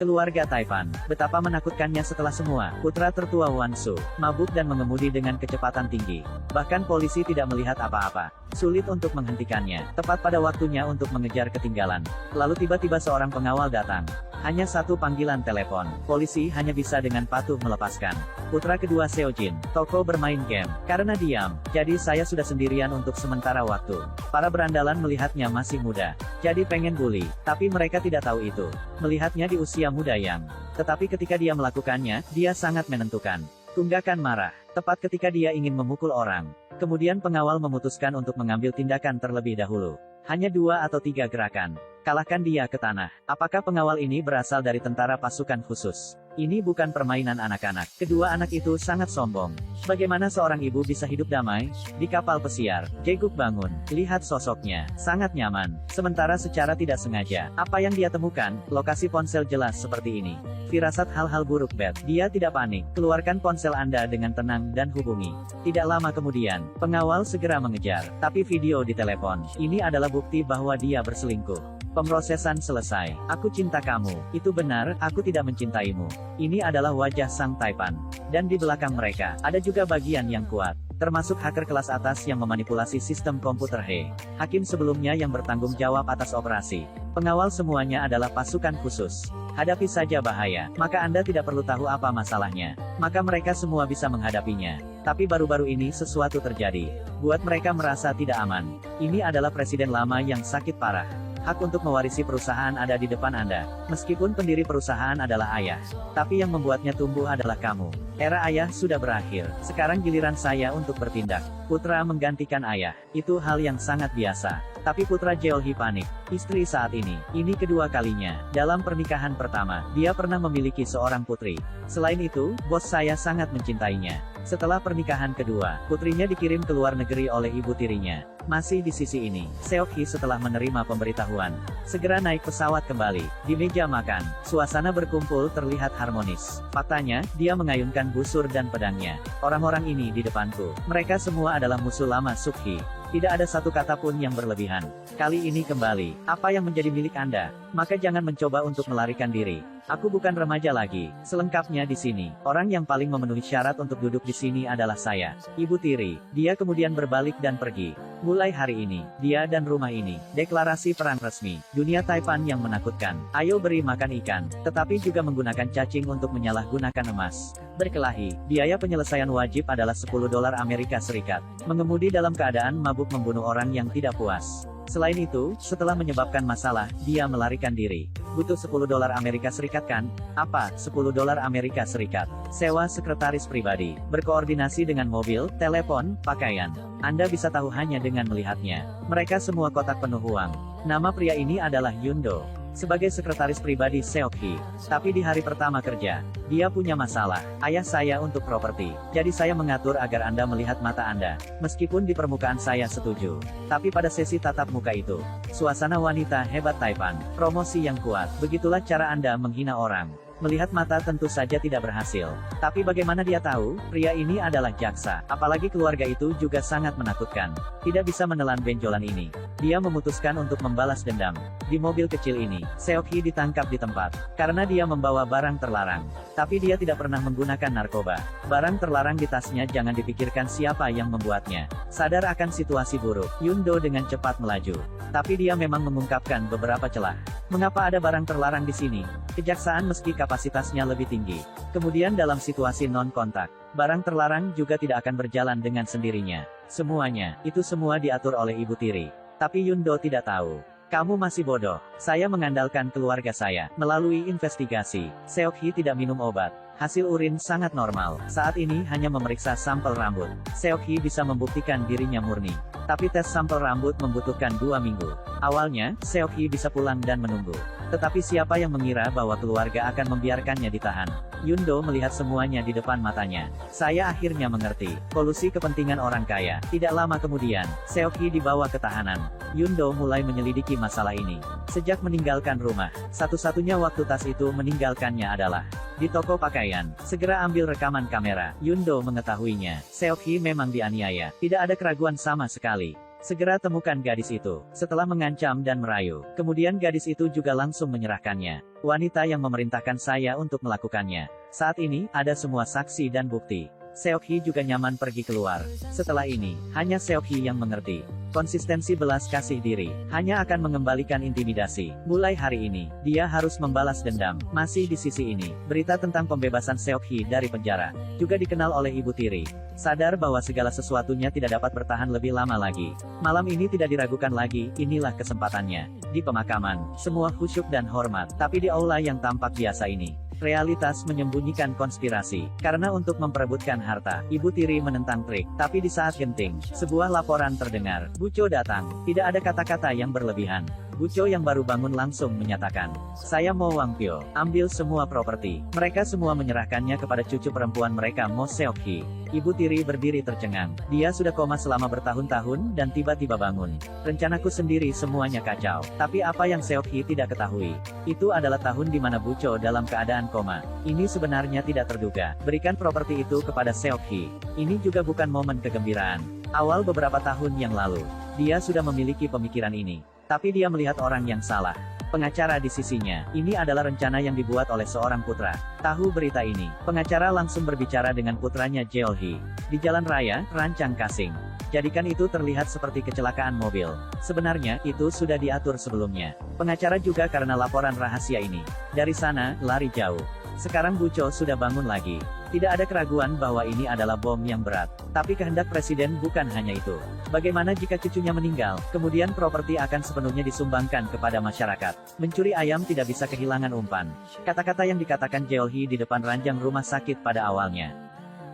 Keluarga Taipan, betapa menakutkannya setelah semua. Putra tertua Wan Su, mabuk dan mengemudi dengan kecepatan tinggi. Bahkan polisi tidak melihat apa-apa. Sulit untuk menghentikannya. Tepat pada waktunya untuk mengejar ketinggalan. Lalu tiba-tiba seorang pengawal datang. Hanya satu panggilan telepon. Polisi hanya bisa dengan patuh melepaskan. Putra kedua Seo Jin, toko bermain game. Karena diam, jadi saya sudah sendirian untuk sementara waktu. Para berandalan melihatnya masih muda. Jadi pengen bully, tapi mereka tidak tahu itu. Melihatnya di usia muda yang. Tetapi ketika dia melakukannya, dia sangat menentukan. Tunggakan marah. Tepat ketika dia ingin memukul orang. Kemudian pengawal memutuskan untuk mengambil tindakan terlebih dahulu. Hanya 2 atau 3 gerakan. Kalahkan dia ke tanah. Apakah pengawal ini berasal dari tentara pasukan khusus? Ini bukan permainan anak-anak. Kedua anak itu sangat sombong. Bagaimana seorang ibu bisa hidup damai? Di kapal pesiar, Jae-guk bangun. Lihat sosoknya. Sangat nyaman. Sementara secara tidak sengaja, apa yang dia temukan? Lokasi ponsel jelas seperti ini. Firasat hal-hal buruk Beth. Dia tidak panik. Keluarkan ponsel Anda dengan tenang dan hubungi. Tidak lama kemudian, pengawal segera mengejar. Tapi video di telepon. Ini adalah bukti bahwa dia berselingkuh. Pemrosesan selesai. Aku cinta kamu. Itu benar, aku tidak mencintaimu. Ini adalah wajah sang Taipan. Dan di belakang mereka, ada juga bagian yang kuat. Termasuk hacker kelas atas yang memanipulasi sistem komputer He. Hakim sebelumnya yang bertanggung jawab atas operasi. Pengawal semuanya adalah pasukan khusus. Hadapi saja bahaya, maka Anda tidak perlu tahu apa masalahnya. Maka mereka semua bisa menghadapinya. Tapi baru-baru ini sesuatu terjadi. Buat mereka merasa tidak aman. Ini adalah presiden lama yang sakit parah. Hak untuk mewarisi perusahaan ada di depan Anda. Meskipun pendiri perusahaan adalah ayah. Tapi yang membuatnya tumbuh adalah kamu. Era ayah sudah berakhir. Sekarang giliran saya untuk bertindak. Putra menggantikan ayah. Itu hal yang sangat biasa. Tapi putra Jeolhi panik. Istri saat ini. Ini kedua kalinya. Dalam pernikahan pertama, dia pernah memiliki seorang putri. Selain itu, bos saya sangat mencintainya. Setelah pernikahan kedua, putrinya dikirim ke luar negeri oleh ibu tirinya. Masih di sisi ini, Seok-hee setelah menerima pemberitahuan, segera naik pesawat kembali. Di meja makan, suasana berkumpul terlihat harmonis. Faktanya, dia mengayunkan busur dan pedangnya. Orang-orang ini di depanku. Mereka semua adalah musuh lama Suk-hee. Tidak ada satu kata pun yang berlebihan. Kali ini kembali, apa yang menjadi milik Anda? Maka jangan mencoba untuk melarikan diri. Aku bukan remaja lagi. Selengkapnya di sini. Orang yang paling memenuhi syarat untuk duduk di sini adalah saya. Ibu tiri. Dia kemudian berbalik dan pergi. Mulai hari ini, dia dan rumah ini. Deklarasi perang resmi. Dunia Taipan yang menakutkan. Ayo beri makan ikan. Tetapi juga menggunakan cacing untuk menyalahgunakan emas. Berkelahi. Biaya penyelesaian wajib adalah $10 Amerika Serikat. Mengemudi dalam keadaan mabuk membunuh orang yang tidak puas. Selain itu, setelah menyebabkan masalah, dia melarikan diri. Butuh $10 Amerika Serikat kan? Apa, $10 Amerika Serikat? Sewa sekretaris pribadi. Berkoordinasi dengan mobil, telepon, pakaian. Anda bisa tahu hanya dengan melihatnya. Mereka semua kotak penuh uang. Nama pria ini adalah Yundo. Sebagai sekretaris pribadi Seok-hee. Tapi di hari pertama kerja, dia punya masalah. Ayah saya untuk properti. Jadi saya mengatur agar Anda melihat mata Anda. Meskipun di permukaan saya setuju. Tapi pada sesi tatap muka itu, suasana wanita hebat Taipan. Promosi yang kuat. Begitulah cara Anda menghina orang. Melihat mata tentu saja tidak berhasil. Tapi bagaimana dia tahu, pria ini adalah jaksa. Apalagi keluarga itu juga sangat menakutkan. Tidak bisa menelan benjolan ini. Dia memutuskan untuk membalas dendam. Di mobil kecil ini, Seok-hee ditangkap di tempat. Karena dia membawa barang terlarang. Tapi dia tidak pernah menggunakan narkoba. Barang terlarang di tasnya jangan dipikirkan siapa yang membuatnya. Sadar akan situasi buruk, Yundo dengan cepat melaju. Tapi dia memang mengungkapkan beberapa celah. Mengapa ada barang terlarang di sini? Kejaksaan meski kapasitasnya lebih tinggi. Kemudian dalam situasi non-kontak, barang terlarang juga tidak akan berjalan dengan sendirinya. Semuanya, itu semua diatur oleh ibu tiri. Tapi Yundo tidak tahu. Kamu masih bodoh. Saya mengandalkan keluarga saya. Melalui investigasi, Seok-hee tidak minum obat. Hasil urin sangat normal. Saat ini hanya memeriksa sampel rambut. Seok-hee bisa membuktikan dirinya murni. Tapi tes sampel rambut membutuhkan 2 minggu. Awalnya, Seok-hee bisa pulang dan menunggu. Tetapi siapa yang mengira bahwa keluarga akan membiarkannya ditahan? Yundo melihat semuanya di depan matanya. Saya akhirnya mengerti. Kolusi kepentingan orang kaya. Tidak lama kemudian, Seok-hee dibawa ke tahanan. Yundo mulai menyelidiki masalah ini. Sejak meninggalkan rumah, satu-satunya waktu tas itu meninggalkannya adalah di toko pakaian. Segera ambil rekaman kamera. Yundo mengetahuinya. Seok-hee memang dianiaya. Tidak ada keraguan sama sekali. Segera temukan gadis itu. Setelah mengancam dan merayu, kemudian gadis itu juga langsung menyerahkannya. Wanita yang memerintahkan saya untuk melakukannya. Saat ini, ada semua saksi dan bukti. Seok-hee juga nyaman pergi keluar. Setelah ini, hanya Seok-hee yang mengerti. Konsistensi belas kasih diri, hanya akan mengembalikan intimidasi. Mulai hari ini, dia harus membalas dendam. Masih di sisi ini, berita tentang pembebasan Seok-hee dari penjara, juga dikenal oleh Ibu Tiri. Sadar bahwa segala sesuatunya tidak dapat bertahan lebih lama lagi. Malam ini tidak diragukan lagi, inilah kesempatannya. Di pemakaman, semua khusyuk dan hormat, tapi di aula yang tampak biasa ini, realitas menyembunyikan konspirasi. Karena untuk memperebutkan harta, Ibu Tiri menentang trik. Tapi di saat genting, sebuah laporan terdengar. Buco datang. Tidak ada kata-kata yang berlebihan. Buco yang baru bangun langsung menyatakan, "Saya mau Wang Pyo, ambil semua properti." Mereka semua menyerahkannya kepada cucu perempuan mereka, Mo Seok-hee. Ibu Tiri berdiri tercengang. Dia sudah koma selama bertahun-tahun dan tiba-tiba bangun. Rencanaku sendiri semuanya kacau. Tapi apa yang Seok-hee tidak ketahui, itu adalah tahun di mana Buco dalam keadaan koma. Ini sebenarnya tidak terduga. Berikan properti itu kepada Seok-hee. Ini juga bukan momen kegembiraan. Awal beberapa tahun yang lalu, dia sudah memiliki pemikiran ini. Tapi dia melihat orang yang salah. Pengacara di sisinya. Ini adalah rencana yang dibuat oleh seorang putra. Tahu berita ini, pengacara langsung berbicara dengan putranya Jeol-hee. Di jalan raya, rancang kasing. Jadikan itu terlihat seperti kecelakaan mobil. Sebenarnya, itu sudah diatur sebelumnya. Pengacara juga karena laporan rahasia ini. Dari sana, lari jauh. Sekarang Buco sudah bangun lagi. Tidak ada keraguan bahwa ini adalah bom yang berat. Tapi kehendak presiden bukan hanya itu. Bagaimana jika cucunya meninggal, kemudian properti akan sepenuhnya disumbangkan kepada masyarakat. Mencuri ayam tidak bisa kehilangan umpan. Kata-kata yang dikatakan Jeol-hee di depan ranjang rumah sakit pada awalnya.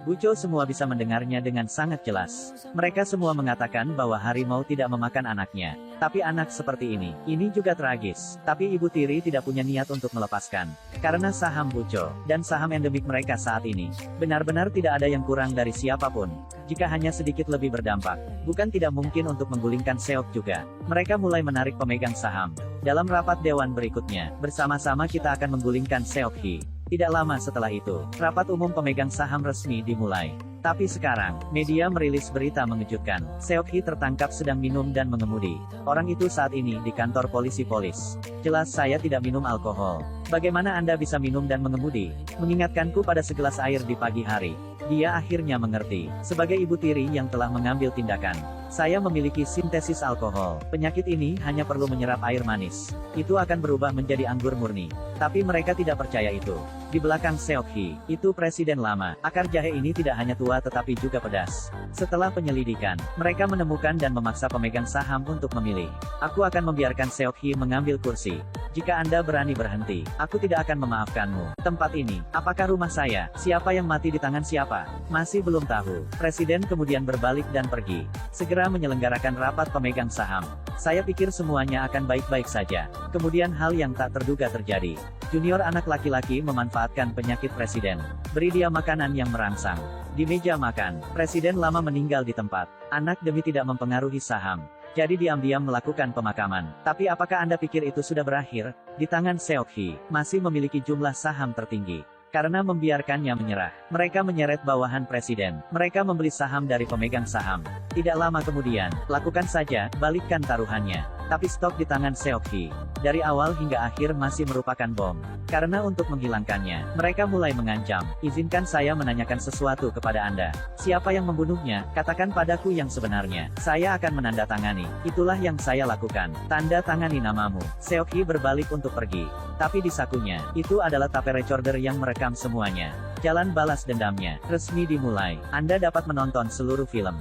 Buco semua bisa mendengarnya dengan sangat jelas. Mereka semua mengatakan bahwa harimau tidak memakan anaknya. Tapi anak seperti ini juga tragis. Tapi Ibu Tiri tidak punya niat untuk melepaskan. Karena saham Buco, dan saham endemik mereka saat ini, benar-benar tidak ada yang kurang dari siapapun. Jika hanya sedikit lebih berdampak, bukan tidak mungkin untuk menggulingkan Seok juga. Mereka mulai menarik pemegang saham. Dalam rapat dewan berikutnya, bersama-sama kita akan menggulingkan Seok-hee. Tidak lama setelah itu, rapat umum pemegang saham resmi dimulai. Tapi sekarang, media merilis berita mengejutkan. Seok-hee tertangkap sedang minum dan mengemudi. Orang itu saat ini di kantor polisi polis. Jelas saya tidak minum alkohol. Bagaimana Anda bisa minum dan mengemudi? Mengingatkanku pada segelas air di pagi hari. Dia akhirnya mengerti. Sebagai Ibu Tiri yang telah mengambil tindakan, saya memiliki sintesis alkohol. Penyakit ini hanya perlu menyerap air manis. Itu akan berubah menjadi anggur murni. Tapi mereka tidak percaya itu. Di belakang Seok-hee, itu presiden lama. Akar jahe ini tidak hanya tua tetapi juga pedas. Setelah penyelidikan, mereka menemukan dan memaksa pemegang saham untuk memilih. Aku akan membiarkan Seok-hee mengambil kursi. Jika Anda berani berhenti, aku tidak akan memaafkanmu. Tempat ini, apakah rumah saya? Siapa yang mati di tangan siapa? Masih belum tahu. Presiden kemudian berbalik dan pergi. Segera menyelenggarakan rapat pemegang saham. Saya pikir semuanya akan baik-baik saja. Kemudian hal yang tak terduga terjadi. Junior anak laki-laki memanfaatkan penyakit presiden. Beri dia makanan yang merangsang. Di meja makan, presiden lama meninggal di tempat. Anak demi tidak mempengaruhi saham. Jadi diam-diam melakukan pemakaman. Tapi apakah Anda pikir itu sudah berakhir? Di tangan Seok-hee, masih memiliki jumlah saham tertinggi. Karena membiarkannya menyerah, mereka menyeret bawahan presiden. Mereka membeli saham dari pemegang saham. Tidak lama kemudian, lakukan saja, balikkan taruhannya. Tapi stok di tangan Seok-hee, dari awal hingga akhir masih merupakan bom. Karena untuk menghilangkannya, mereka mulai mengancam. Izinkan saya menanyakan sesuatu kepada Anda. Siapa yang membunuhnya? Katakan padaku yang sebenarnya. Saya akan menandatangani. Itulah yang saya lakukan. Tanda tangani namamu. Seok-hee berbalik untuk pergi. Tapi di sakunya, itu adalah tape recorder yang merekam semuanya. Jalan balas dendamnya, resmi dimulai. Anda dapat menonton seluruh film.